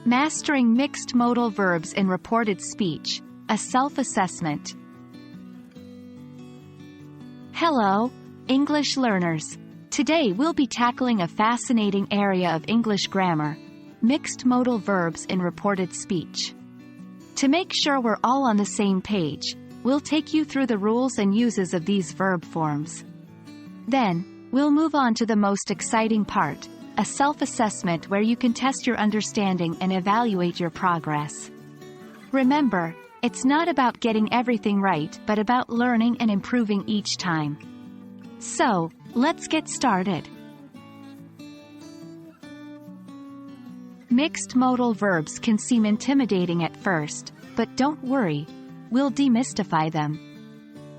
Mastering mixed modal verbs in reported speech, a self-assessment. Hello, English learners. Today we'll be tackling a fascinating area of English grammar, mixed modal verbs in reported speech. To make sure we're all on the same page, we'll take you through the rules and uses of these verb forms. Then, we'll move on to the most exciting part, a self-assessment where you can test your understanding and evaluate your progress. Remember, it's not about getting everything right but about learning and improving each time. So, let's get started. Mixed modal verbs can seem intimidating at first, but don't worry, we'll demystify them.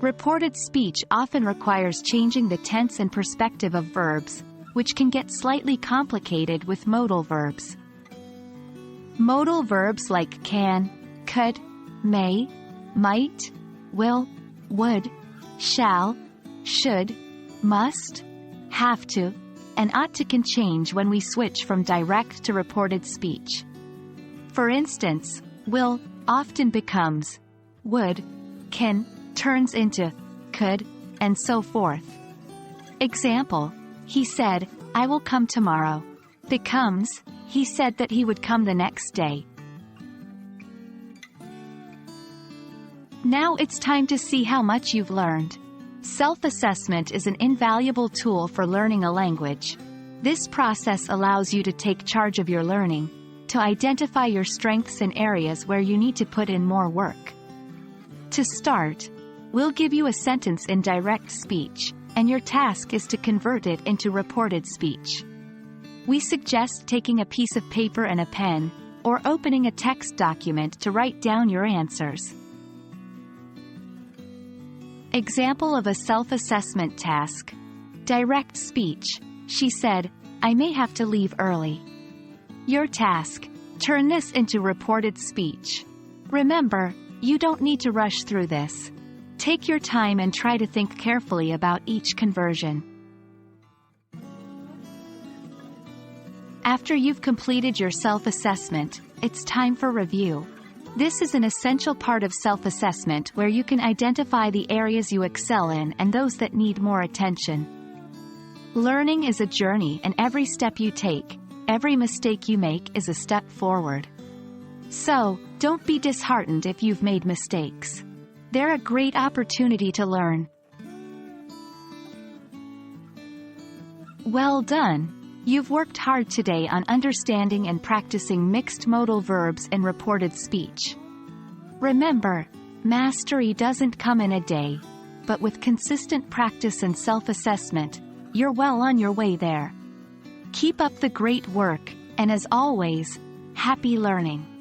Reported speech often requires changing the tense and perspective of verbs, which can get slightly complicated with modal verbs. Modal verbs like can, could, may, might, will, would, shall, should, must, have to, and ought to can change when we switch from direct to reported speech. For instance, will often becomes would, can turns into could, and so forth. Example, he said, I will come tomorrow. Becomes, he said that he would come the next day. Now it's time to see how much you've learned. Self-assessment is an invaluable tool for learning a language. This process allows you to take charge of your learning, to identify your strengths and areas where you need to put in more work. To start, we'll give you a sentence in direct speech, and your task is to convert it into reported speech. We suggest taking a piece of paper and a pen, or opening a text document to write down your answers. Example of a self-assessment task. Direct speech. She said, I may have to leave early. Your task. Turn this into reported speech. Remember, you don't need to rush through this. Take your time and try to think carefully about each conversion. After you've completed your self-assessment, it's time for review. This is an essential part of self-assessment where you can identify the areas you excel in and those that need more attention. Learning is a journey, and every step you take, every mistake you make is a step forward. So, don't be disheartened if you've made mistakes. They're a great opportunity to learn. Well done! You've worked hard today on understanding and practicing mixed modal verbs in reported speech. Remember, mastery doesn't come in a day, but with consistent practice and self-assessment, you're well on your way there. Keep up the great work, and as always, happy learning!